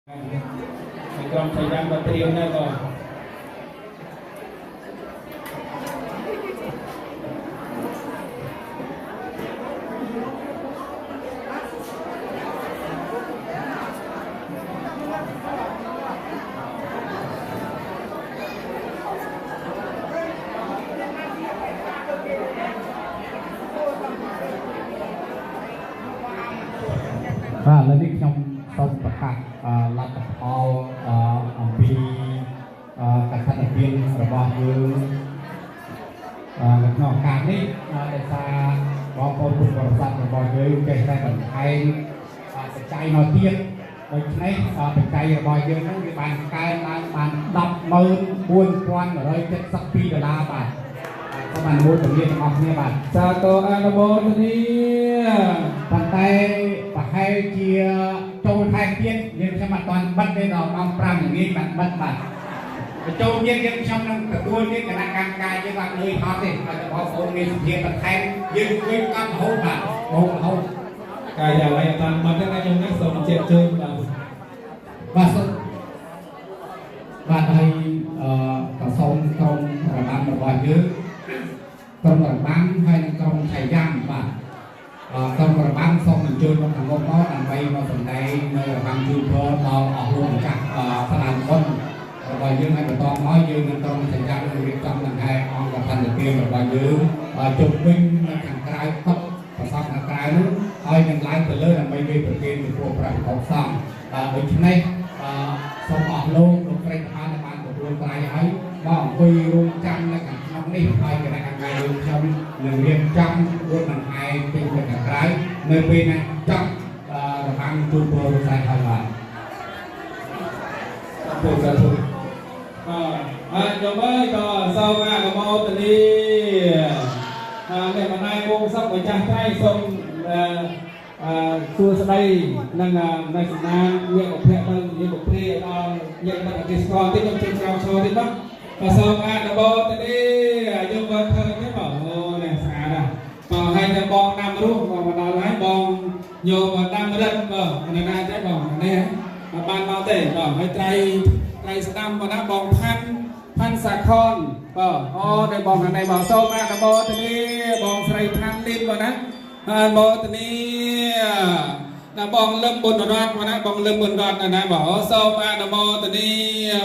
ក្រុមប្រចាំបត្រៀមនៅក៏แล้วนี่ខ្ញុំសូមប្រកាសលទ្ធផលអំពីកថាវិភាគរបស់យើងនៅក្នុងឱកាសនេះដោយសារបងប្អូនពុទ្ធបរិស័ទរបស់យើងចេះតែបន្ថែមបច្ច័យមកទៀតដូច្នេះបច្ច័យរបស់យើងហ្នឹងវាបានកើនឡើងបាន $104,172 បាទសូមអនុមោទនាទាំងអស់គ្នាបាទសាទរអនុមោទនាប៉ុន្តែប្រហែលជាចូលថែមទៀតយើងខ្ញុំអត់ទាន់បិទទេដល់ម៉ោង 5 ល្ងាចបានបិទបាទចូលទៀតយើងខ្ញុំនឹងទទួលទៀតគណៈកម្មការយើងអត់លុយអត់ទេតែបងប្អូនមានសុភាបន្ថែមយើងជួយកត់រហូតបាទរហូតកាយអ្វីអត់បានបិទទេខ្ញុំនេះសូមជម្រាបជូនបាទបាទហើយក៏សូមក្រុមរបាំរបស់យើងក្រុមរបាំហើយនិងក្រុមឆៃយ៉ាំបាទក្រុមរបាំសូមអញ្ជើញមកខាងមុខមកដើម្បីមកសម្ដែងនៅរបាំជូនពរដល់អស់លោកម្ចាស់ស្លាគុណរបស់យើងឲ្យបន្តមកយើងនឹងក្រុមឆៃយ៉ាំនឹងរៀបចំដង្ហែអង្គកណ្ដាលទានរបស់យើងជុំវិញនៅខាងក្រៅកប់ប្រសពខាងក្រៅនោះហើយនឹងឡើងទៅលើដើម្បីវាប្រគេនចំពោះព្រះពុទ្ធសង្ឃដូច្នេះសូមអស់លោកស្រីបានទទួលត្រៃហើយមកអង្គុយរងចាំនៅខាងក្នុងនេះហើយគណៈកម្មការយើងខ្ញុំនឹងរៀបចំរួចនឹងឯងពេញទៅខាងក្រៅនៅពេលណាចប់របាំជូនពរលោកស្រីហើយបាទពុទ្ធសាសនាខ្ញុំអើយក៏សូមអនុមោទនាអ្នកម្ដាយវងសុខម្ចាស់ត្រៃសូមសួស្តីនឹងនៅសំណាងញាតិភ័ក្រទៅញាតិព្រាដល់ញាតិមិត្តអតិស្គាល់តិចខ្ញុំជិះក្រោមឈរតិចមកក៏សូមអនុមោទនាយើងមើលឃើញទេបងអូនេះស្អាតណាស់ក៏ឲ្យតែបងដាំរស់ក៏មកដល់ហើយបងញោមដាំរិតបងនៅណាទេបងនេះបានមកទេបងហើយត្រៃស្ដាំបងណាបងផាន់សាខនបងអូនេះបងខាងនេះបងសូមអនុមោទនាបងស្រីផាន់លីនបងណាអនុមោទនាណាបងលឹមបុណ្យរតមកណាបងលឹមបុណ្យរតណាបងសូមអនុមោទនា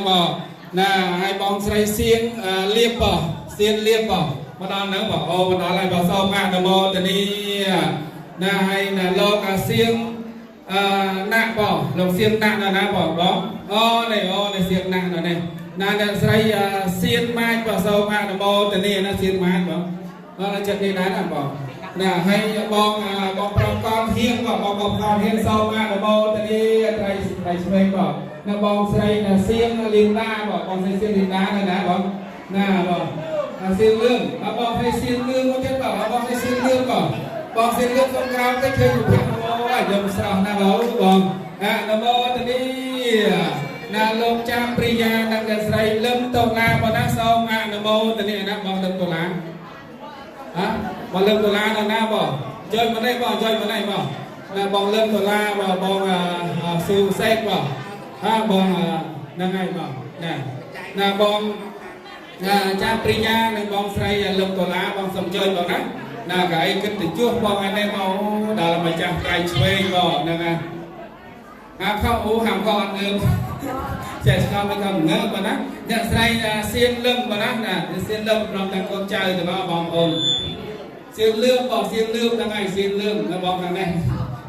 បងណាឲ្យបងស្រីសៀងលៀបបងសៀងលៀបបងមកដល់ហ្នឹងបងអូមកដល់ហើយបងសូមអនុមោទនាណាឲ្យណាលោកសៀងណាក់បងលោកសៀងណាក់ណាបងអូនេះសៀងណាក់នេះណាអ្នកស្រីសៀងម៉ាច់បងសូមអនុមោទនាណាសៀងម៉ាច់បងចិត្តនេះដែរណាបងណាហើយបងប្រុសកងហៀងបងប្រុសកងហៀងសូមអនុមោទនាត្រីឆ្វេងបងណាបងស្រីណាសៀងលីនដាបងស្រីសៀងលីនដាណាបងណាបងសៀងលឿងបងស្រីសៀងលឿងមកទៀតបងស្រីសៀងលឿងបងស្រីលឿងសូមក្រោមទៅជើងពុទ្ធអូយយើងស្រស់ណាស់បងអនុមោទនាណាលោកចាំព្រិយានិងអ្នកស្រីលឹមតូឡាបងណាសូមអនុមោទនាណាបងលឹមតូឡាបងលឹមដុល្លារណាបងចុយមកនេះបងចុយមកនេះបងណាបងលឹមដុល្លារបងស៊ូសេកបងបងហ្នឹងហើយបងណាបងចាព្រិយានិងបងស្រីលឹមដុល្លារបងសុំចុយបងណាកែគិតទៅជួសបងឯនេះមកដល់ម្ចាស់ត្រៃឆ្វេងបងហ្នឹងណាខោអូហាំក៏អត់ងើបចេះស្គាល់មិនក៏ងើបបងណាអ្នកស្រីសៀងលឹមបងណាសៀងលឹមក្រុមទាំងកូនចៅទៅបងប្អូនសៀងលឿងបងសៀងលឿងហ្នឹងហើយសៀងលឿងនៅបងខាងនេះ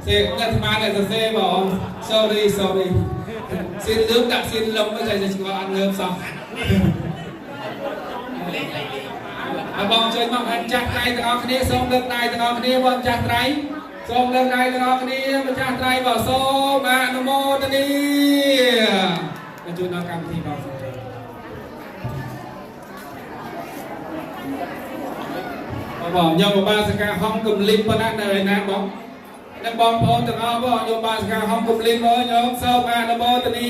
សៀងអ្នកស្មានតែសរសេរបង sorry សៀងលឿងដាក់សៀងលឹមទៅតែស្គាល់អត់ងើបសោះបងជួយមកអញ្ចាស់ត្រៃទាំងអស់គ្នាសូមលើកដៃទាំងអស់គ្នាបងចាស់ត្រៃសូមលើកដៃទាំងអស់គ្នាម្ចាស់ត្រៃបងសូមអនុមោទនាជួយដល់កម្មវិធីបងបងយកបាសកាហំគំលីបប៉ុណ្ណានៅឯណាបងអ្នកបងប្អូនទាំងអស់បងយកបាសកាហំគំលីបបងយកសូមអនុមោទនា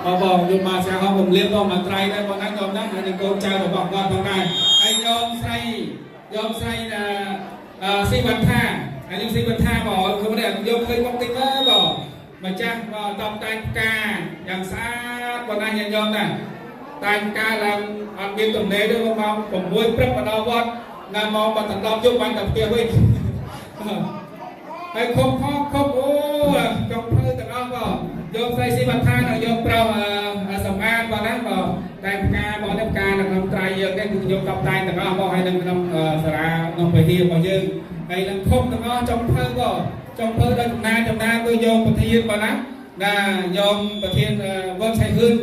បងយកបាសកាហំគំលីបបងមកត្រៃដែរបងណាខ្ញុំណាហើយកូនចៅរបស់គាត់ផងដែរហើយយកស្រីស៊ីវណ្ណថា อันนี้สิบันทาบอกเขาไม่ได้ยกเคยบอกติดแล้วบอกมาจ้าบอกตอบตายกาอย่างสะอาดวันนั้นยังยอมนะตายกาเราอันเป็นตรงนี้ด้วยมองผมมวยพระปนวัดงานมองมาตัดรอบยกวันกับเกียร์ไว้ให้ครบครบโอ้จงเพื่อตัดรอบก็ยกใส่สิบันทาหน่อยยกเปล่าสำอางวันนั้นบอกตายกาบอกน้ำกาหนักน้ำตรายเยอะได้คือยกกับตายแต่ก็บอกให้น้ำสระน้ำไปที่บอกเยอะไอ้ลังคบแล้วก็จงเพิ่มก็จงเพิ่มได้จำนานก็โยมประเทศมานะโยมประเทศวัดชัยขึ้น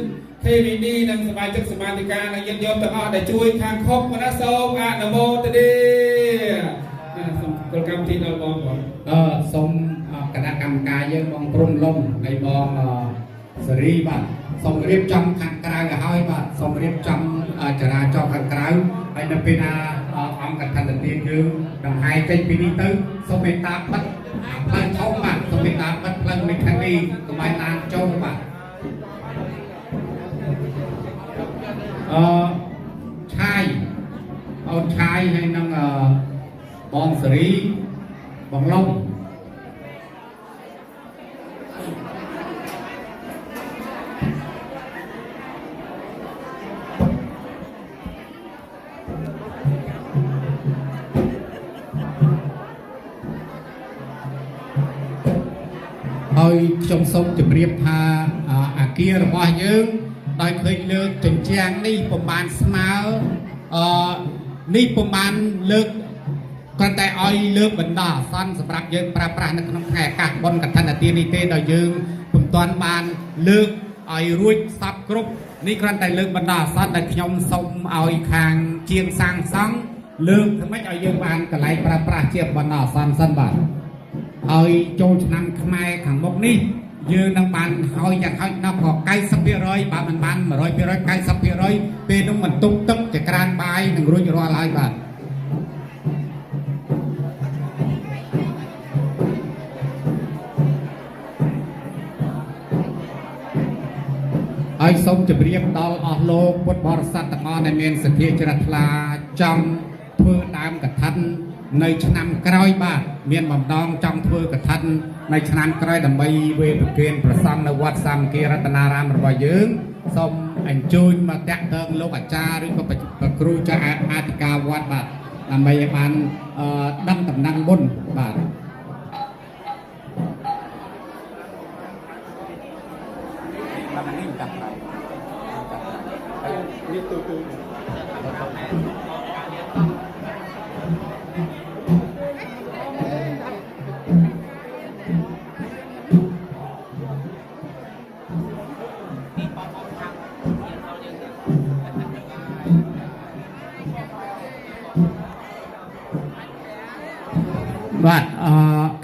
เทวีนีนังสมาชิกสมาธิการยังโยมต่างๆได้ช่วยทางครบมานะโซมอะนโมตเดสมกรรมที่เราบอกก่อนสมคณะกรรมการยังมองกลุ่มลมในมองสรีบัตสมเรียบจำขังกลางกับห้อยบัตสมเรียบจำจราจรขังกลางไอ้นั่นเป็นองกันทันตีคือดังไฮใจปีนี้ตึ้งสมเด็จตาพัดพลังช่องบัตสมเด็จตาพัดพลังในครั้งนี้กบายตาโจมบัตชายเอาชายให้นั่งบองสรีบองลมហើយខ្ញុំសូមជម្រាបថាអាគាររបស់យើងដោយឃើញលើកជញ្ជាំងនេះប្រមាណស្មើនេះប្រមាណលើកគ្រាន់តែឲ្យលើកបណ្ដោះអាសន្នសម្រាប់យើងប្រើប្រាស់នៅក្នុងថ្ងៃអាកាសបុណ្យកឋិនទាននេះទេដោយយើងពុំទាន់បានលើកឲ្យរួចសពគ្រប់នេះគ្រាន់តែលើកបណ្ដោះអាសន្នដែលខ្ញុំសូមឲ្យខាងជាងសាងសង់លើកធ្វើម៉េចឲ្យយើងបានកន្លែងប្រើប្រាស់ជាបណ្ដោះអាសន្នសិនបាទហើយចូលឆ្នាំខ្មែរខាងមុខនេះយើងនឹងបានហើយយ៉ាងហោចណាស់ក៏ 90% បើមិនបាន 100% 90% ពេលនោះបន្ទុកទឹកចក្រានបាយនឹងរួចរាល់ហើយបាទហើយសូមជម្រាបដល់អស់លោកពុទ្ធបរិស័ទទាំងអស់ដែលមានសទ្ធាជ្រះថ្លាចង់ធ្វើដើមកឋិននៅឆ្នាំក្រោយបាទមានបំណងចង់ធ្វើកឋិននៅឆ្នាំក្រោយដើម្បីវេប្រគេនប្រសង់នៅវត្តសាមគ្គីរតនារាមរបស់យើងសូមអញ្ជើញមកតាក់ទងលោកអាចារ្យឬក៏គ្រូចាស់អធិការវត្តបាទដើម្បីឲ្យបានដឹងដំណឹងមុនបាទបាទ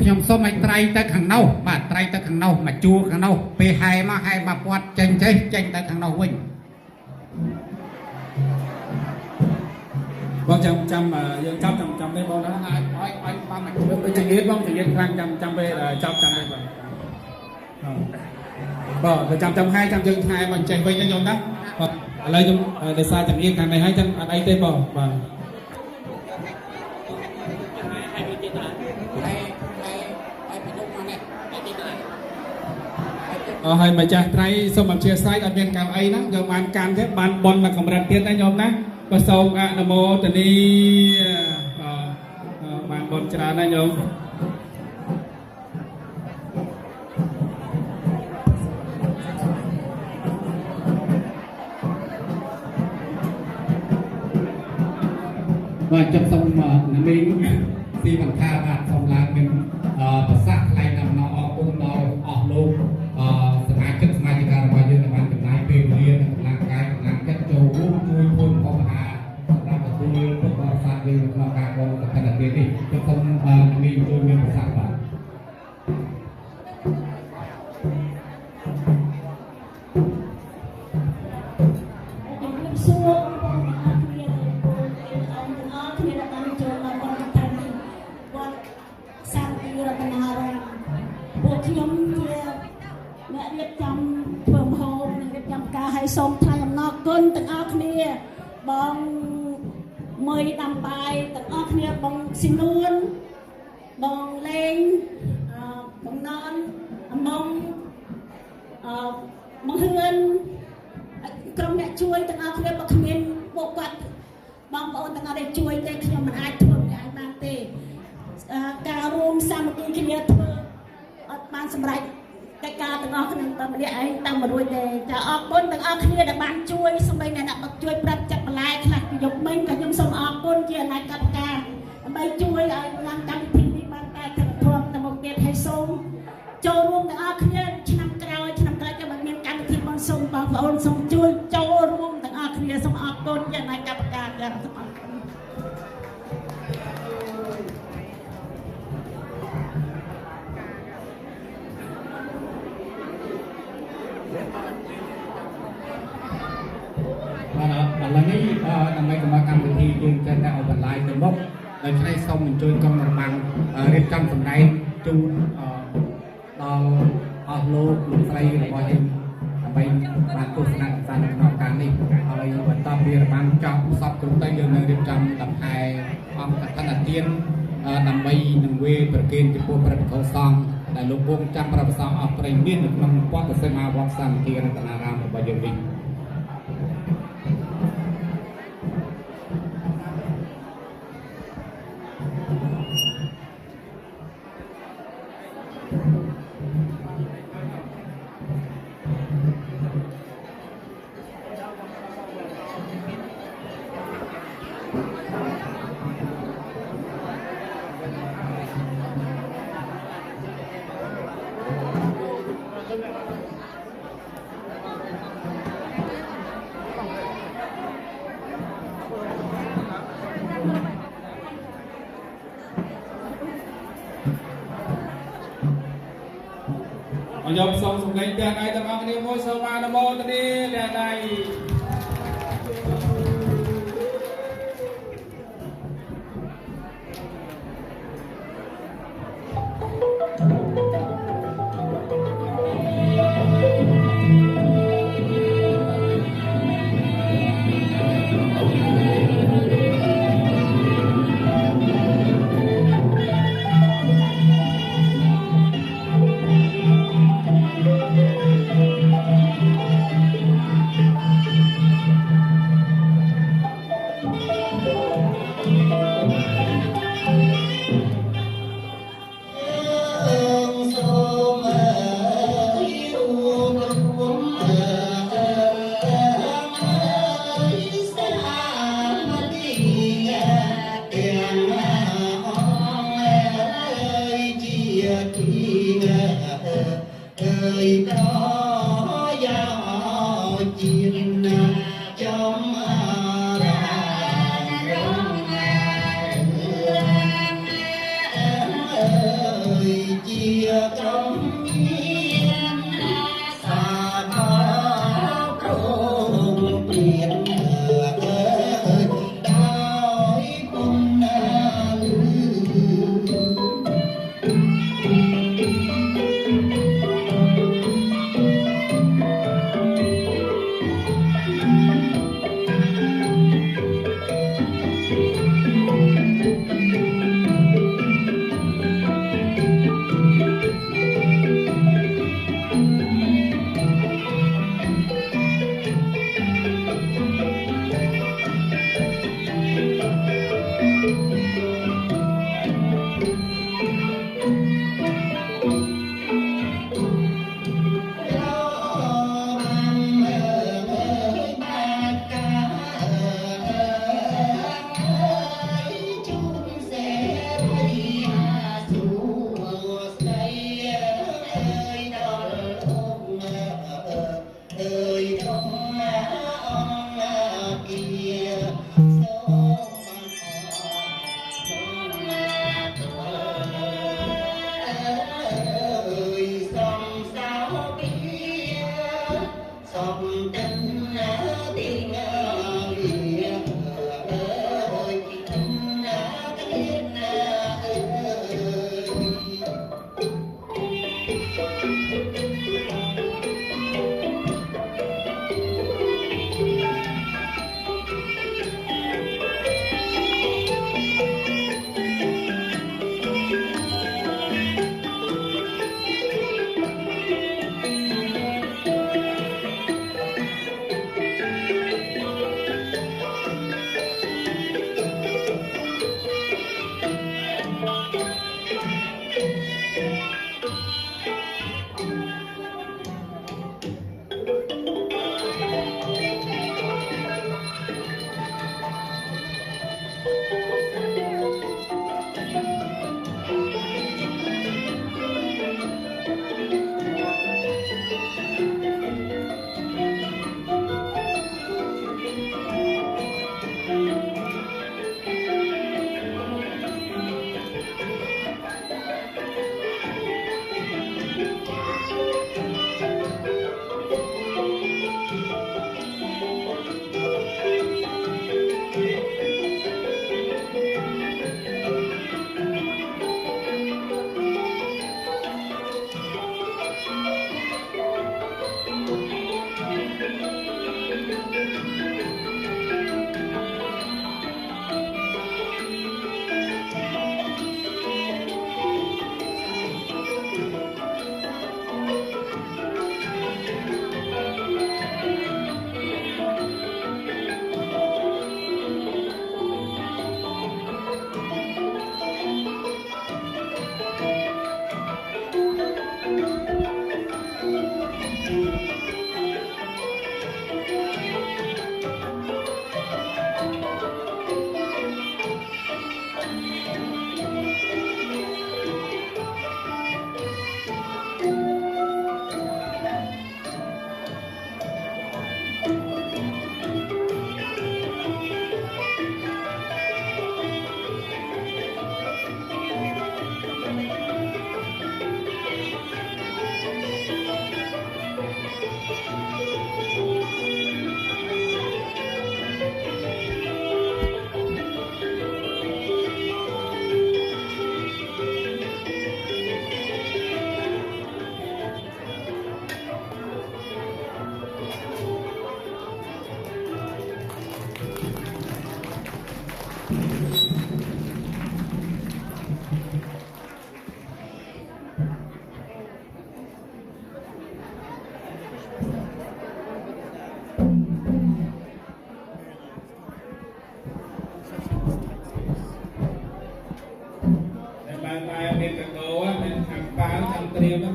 ខ្ញុំសូមឲ្យត្រៃទៅខាងនោះបាទត្រៃទៅខាងនោះមកជួខាងនោះពេលហែមកពាត់ចេញទៅខាងនោះវិញបងចាំយើងចាប់ទេបងណាឲ្យបងមកជួយចង្អៀតបងចង្អៀតខ្លាំងចាំពេលចាប់ទេបងទៅចាំហើយចាំយើងថ្ងៃមកចេញវិញណាខ្ញុំណាបាទឥឡូវខ្ញុំដោយសារចង្អៀតខាងនេះហើយចាំអត់អីទេបងបាទហើយម្ចាស់ត្រៃសូមអធិស្ឋានអត់មានកម្មអីណាយកបានកម្មទេបានបន់មកកម្រិតទៀតណាញោមណាក៏សូមអនុមោទនីបានបន់ច្រើនណាញោមបាទចាប់សូមណាមីងពីបង្ខាបាទសូមឡើងមានប្រសាសន៍ថ្លែងអំណរអគុណដល់អស់លោកសមាជិកសមាជិការបស់យើងដែលបានចំណាយពេលវេលានិងកម្លាំងកាយកម្លាំងចិត្តចូលរួមជួយពុនបរិហាសម្រាប់ទទួលពុទ្ធបរិស័ទយើងក្នុងការបន់កឋិនទាននេះខ្ញុំសូមមីងជួយមានប្រសាសន៍បាទសូមថ្លែងអំណរគុណទាំងអស់គ្នាបងមើលដាំបាយទាំងអស់គ្នាបងស៊ីនួន bong lên bong non mong hương trong mẹ chuối từng ao kia bậc miền bộ quạt bong bóng từng ao để chuối để khi mà ai thua để ai mang tê cà rôm sang một cái kia thua ban sầm rạch cái ca từng ao kia từng để ai tăng một đôi để cho ốc bún từng ao kia để ban chuối xong đây này đặt bậc chuối bật chặt mà lại là dục mình cả nhung xong ốc bún kia lại cắt ca bay chuối lại làm cắt thì đi ban ta thật thuồng từng một tiệt hay sông cho luôn từng ao kia năm cái cho bạn miền canh thì con sông bằng ôn sông chuối cho luôn từng ao kia xong ốc bún kia lại cắt ca ra lần này năm nay công cam thì dương trên đã ở bản lại từ mốc đời nay xong mình chơi trong đồng bằng riêng trong phần này chu đào lô lục tây là bao nhiêu bây bạn tôi sẽ làm sang nó càng đi rồi vận tập việc bạn trong sắp cũng tay đường riêng trong tập 2 ông thân là tiên nằm bay nằm quê bờ kiên thì cô bật khẩu xong đại lục vùng trăm bờ sông ở tây miền được năm qua từ xây mà vọng sang kia là tận ram ở bao nhiêu đi dòng sông sông đánh tiền ai tập ăn đi mua sông ăn nó mua đi đèn này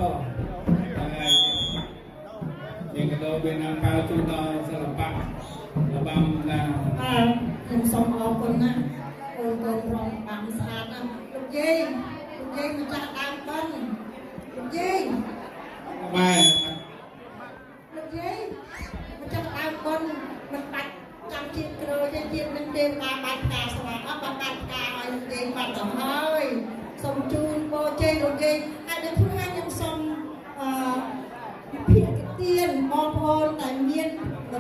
បងហើយយើងក៏ទៅមានអង្គការជួយដល់សិល្បៈរបាំណាខ្ញុំសូមអរគុណណាអូនបងរងបានស្អាតណាលោកយាយមកចាក់ដើមបិណ្ឌលោកយាយម៉ែលោកយាយមកចាក់ដើមបិណ្ឌមិនបាច់ចាំជាតិក្រូចជាតិមិនទេបានបាច់ផ្កាស្វាអត់បានបាច់ផ្កាឲ្យលោកយាយបាត់ទៅហើយសូមជូនពរជ័យលោកយាយហើយដល់ថ្ងៃខ្ញុំសូមវិភាគទានបងប្អូនតែមាន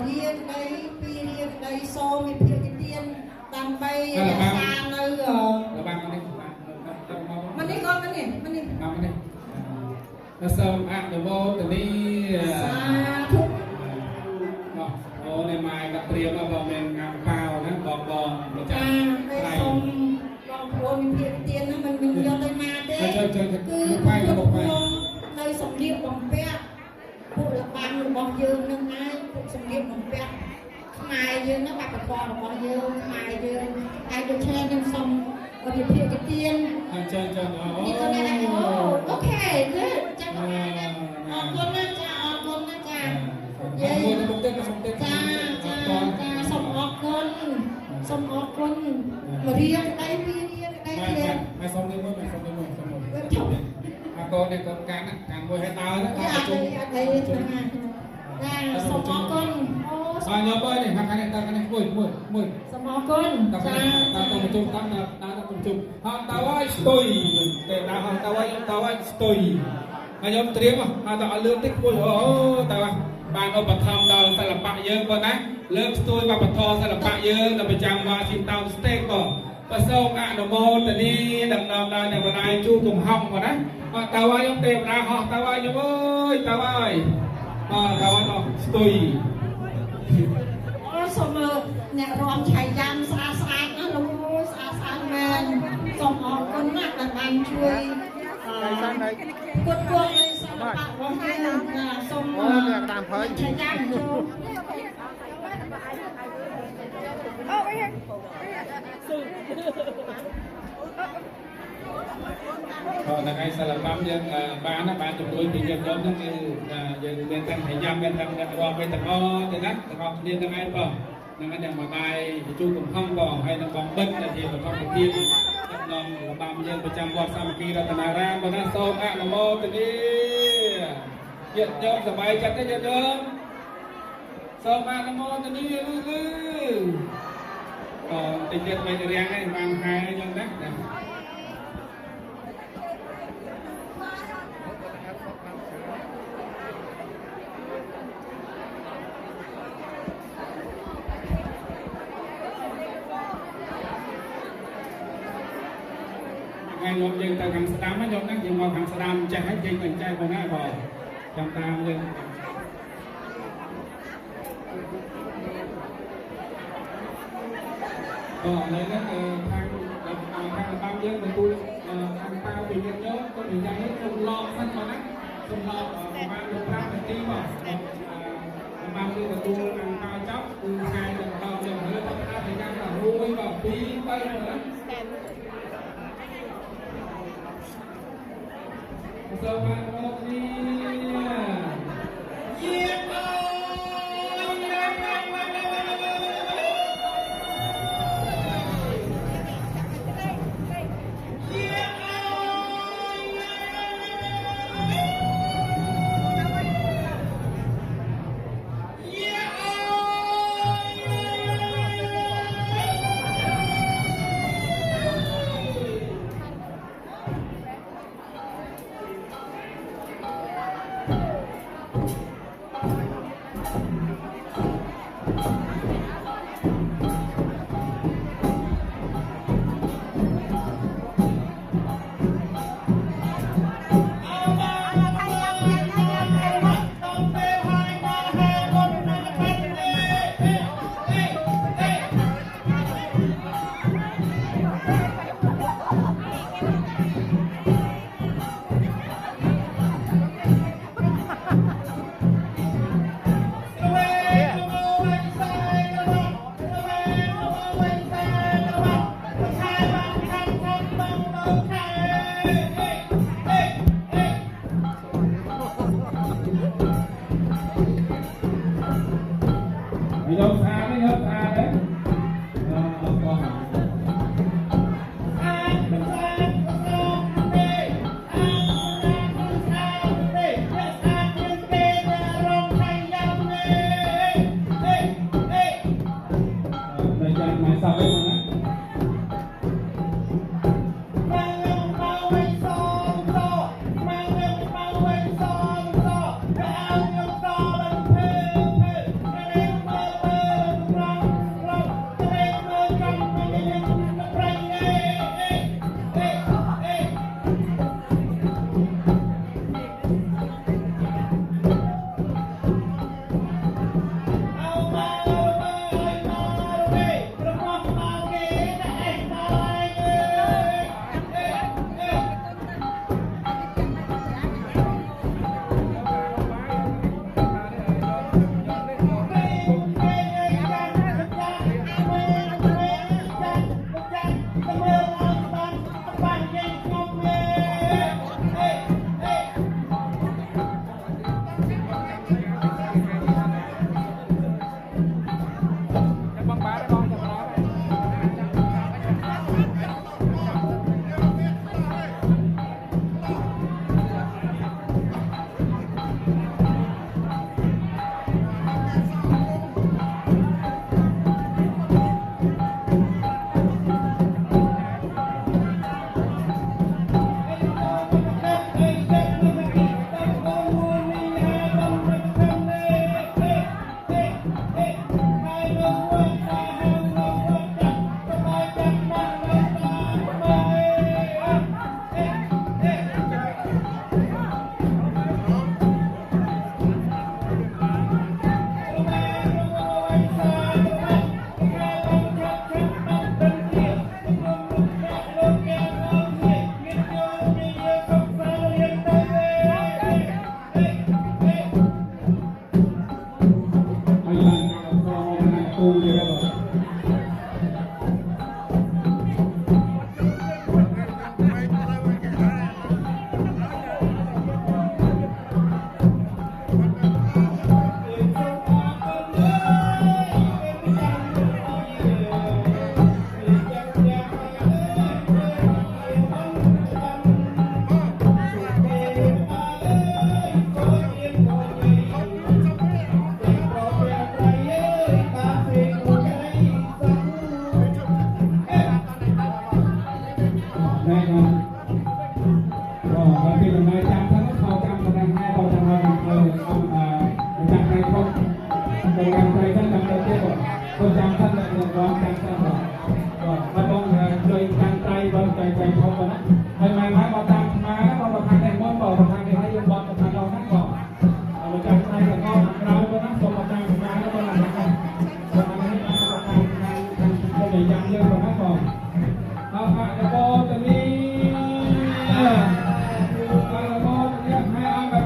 រៀនដីពីរៀនដីសូមវិភាគទានដើម្បីរក្សានៅរបាំនេះមិននេះគាត់មិននេះแล้วសូមអនុមោទនីសាធុអូនេះម៉ែក៏ត្រៀមមកបងមានអាំប៉ាវណាបងម្ចាស់សូមបងប្អូនវិភាគទានហ្នឹងមិនយកទៅណាទេគឺម៉ែក៏បងនៅសម្លៀកបំពាក់ពួករបាំរបស់យើងនឹងឯងពួកសម្លៀកបំពាក់ខ្មែរយើងណាវប្បធម៌របស់យើងខ្មែរយើងហើយដូច្នេះខ្ញុំសូមវិភាគទានចាអូខេគឺចាអរគុណណាចាអរគុណណាចាយាយសូមទេចាសូមអរគុណមករៀនដៃពីរៀនដៃទៀតម៉ែសូមនេះមួយអាកូននេះក៏កាន់មួយឲ្យដើរណាចាសូមអរគុណអូបាទញោមអើយនេះខាងនេះតើខាងនេះមួយសូមអរគុណចាតើទៅជុំតាមទៅជុំហៅតើឲ្យស្ទុយតែដល់ហៅតើឲ្យស្ទុយហើយខ្ញុំត្រៀមហៅតើឲ្យលឿនតិចមួយអូតើបានឧបត្ថម្ភដល់សិល្បៈយើងបងណាលើកស្ទួយវប្បធម៌សិល្បៈយើងនៅប្រចាំ Washington State បងប្រសូមអនុមោទនីដំណំដល់អ្នកបណ្ដាយជួកំហុងបងណាតើឲ្យខ្ញុំទេវតាហោះតើឲ្យខ្ញុំអើយតើឲ្យតើឲ្យស្ទុយសូមអ្នករំឆៃយ៉ាំស្អាតណាលោកស្អាតមែនសូមអរគុណណាស់ដែលបានជួយគាត់ពួកនៃសិល្បៈរបស់យើងសូមតាមហើយឆៃយ៉ាំចូលថ្ងៃសិល្បៈយើងបានជំនួយពីយើងខ្ញុំហ្នឹងគឺយើងមានទាំងឆៃយ៉ាំមានទាំងអ្នករាប់មានទាំងអស់ទៅណាទាំងអស់គ្នាទាំងឯងបងនឹងអ្នកមកបាយជួកំហុងបងហើយនឹងបងបិទដែលជាបន្តវិធីដំណរបាំយើងប្រចាំវត្តសាមគ្គីរតនារាមបងណាសូមអនុមោទនីញាតិញោមសប្បាយចិត្តទេញាតិញោមសូមអនុមោទនីតិចទៀតមិនរៀងទេបានហែយើងណាខ្ញុំយើងទៅខាងស្ដាំណាខ្ញុំណាយើងមកខាងស្ដាំចេះហើយយើងទៅចែកបងណាបងចាំតាមយើងឥឡូវនេះខាងតាមយើងទទួលខាងតាពីយើងយកក៏និយាយសូមឡងសិនបងណាសូមឡងប្រហែល5នាទីបងបានយើងទទួលខាងតាចប់គឺខែទៅដល់យើងលើទៅថាប្រចាំតែរួយបង2 3បងណាសូមអនុមោទនី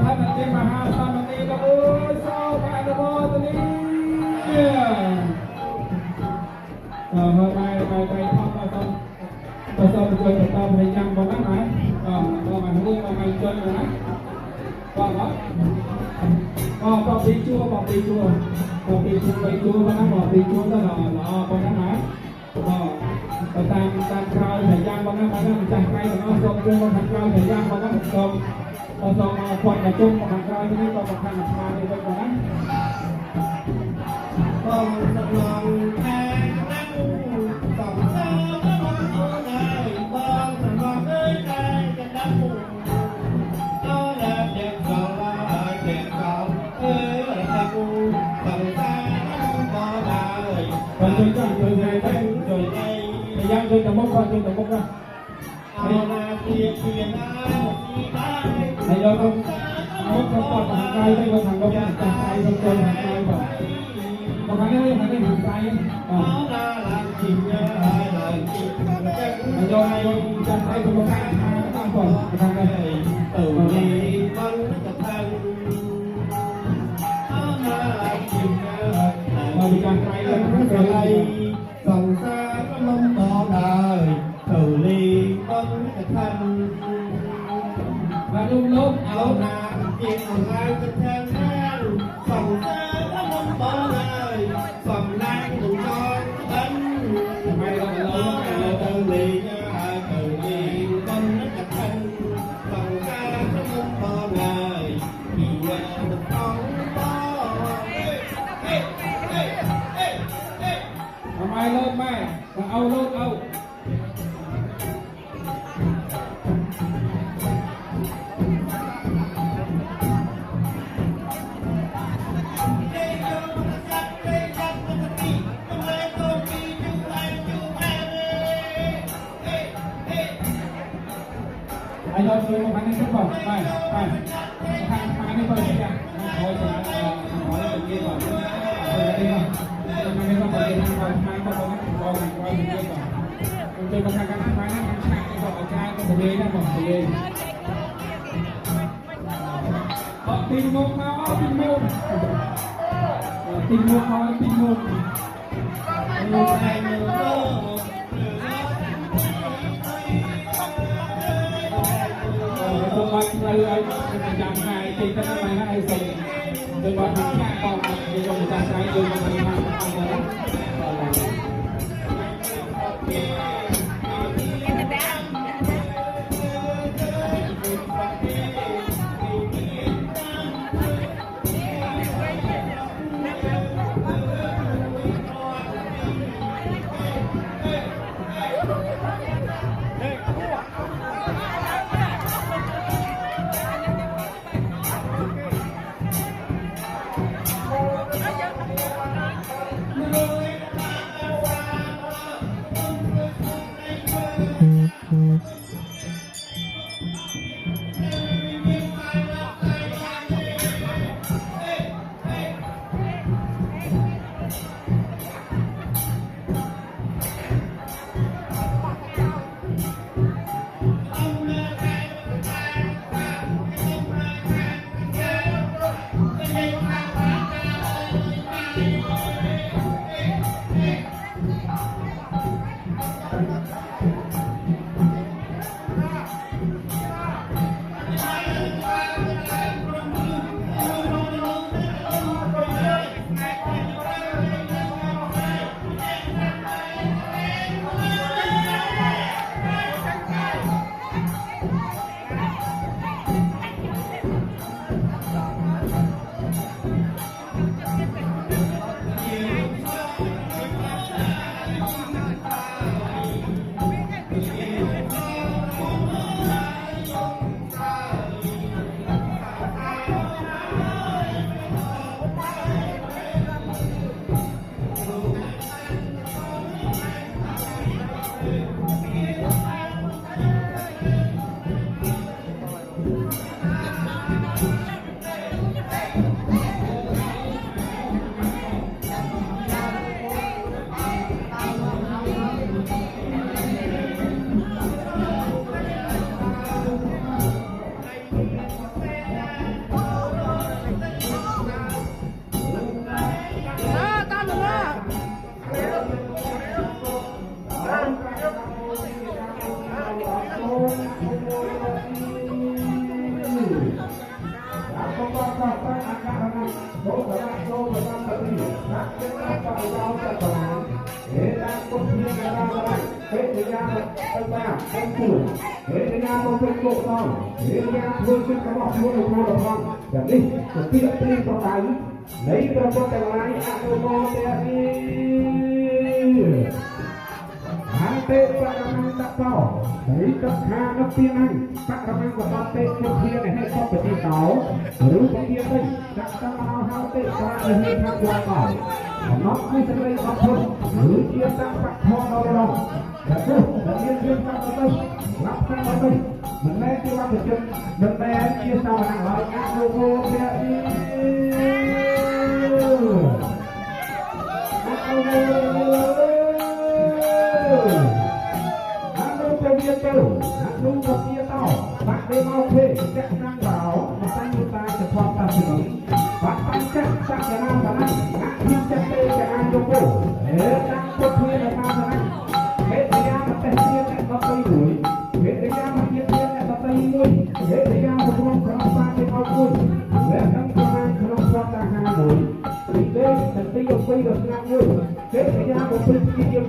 ท่านอาจารย์มหาสามเณรโอ้ยสาวบ้านโบตนี้เมื่อไปทำผสมจนต่อไปยังบางนั้นไหมก็มันรู้ก็มันจนนะก็ปีจัวไปจัวบางนั้นบอกปีจัวตลอดบางนั้นไหมก็ตามคราวแต่ยังบางนั้นจังไปแต่เราส่งตัวบางคราวแต่ยังบางนั้นส่งมาควันกระจุกบางคราวนี้ก็บางครั้งมาในบางนั้นต้องสำรองแพ้นั่งสองเส้นต้องสำรองเลยใจจะดับปุ่มก็แล้วเด็กสาวเด็กสาวตะกูสองตาก็ได้วันจนจังจนใจจนใจพยายามจนตะมกก่อนจนตะมกนะเอาหน้าเพียหน้าที่ได้ให้เราต้องมกก่อนทางกายได้ก็ทางเราจะใจทางใจทางกายก่อนบางครั้งนี่มันไม่ถึงใจเอาหน้าหลังจริงเนี่ยหลังจริงให้เราจะใจคนละข้างทางตั้งก่อนทางใดตื่นดีมันจะทางเอาหน้าหลังจริงเนี่ยเรามีการไปแล้วมันจะไล่ส่องตาลมต่อได้ตื่นดีมันจะทางมาลุกเอาหน้าเพียงเอาหน้าจะแทงแม่ส่องตาลมต่อได้ส่องนางดูจอนอันไม่ต้องเราตื่นดีตื่นดีมันจะทางส่องตาลมต่อได้ที่ว่าต้องต่อทำไมเลิกไม่มาเอาเลิกเอาไอ้ยอดเลยมาพันนี้ทุกคนไปทางนี้เปิดยังขอจะขอเรื่องนี้ก่อนเปิดดีก่อนทำไมต้องเปิดทางก่อนทางก่อนรอก่อนเรื่องก่อนคุณเจอประธานการนั่งไปนั่งทางฉากที่บอกอาจารย์ก็ทะเลนั่งบอกทะเลตีนมุกมาตีนมุกมาตีนมุกลูกไอ้ลูกตัววัดเลยจากไหนตีกันทำไมนะไอ้สิ่งตัววัดทางแค่กองเดี๋ยวจะจากไหนเดี๋ยวจะมาทำอะไร lấy ra cho cái lái hãy tệ và năng đã bảo đấy tất cả nó tiên anh các năng của ta tệ cho kia này hay có phải đi táo rồi có kia đây các ta nào hao tệ qua để hiện tham gia bảo nó không sẽ lấy vào thôi rồi kia ta bắt thọ đâu đâu là thôi là nhân viên ta ở đây lắp ta ở đây mình lấy cái lắp được chưa mình lấy kia sau hàng lại các logo kia đi luôn một kia tao bạn đây mau thuê chắc năng bảo mà tay người ta sẽ khoan ta xử lý bạn tay chắc chắc cái nào mà năng thiên chắc tê cái anh đâu cổ đang có thuê là sao mà năng hết thời gian mà tay kia lại có tay đuổi hết thời gian mà kia lại có tay nuôi hết thời gian mà không có ba cái mau nuôi hết năm con ăn không có ta hà nổi thì đây là tay ông quay được ngang nuôi hết thời gian mà quay kia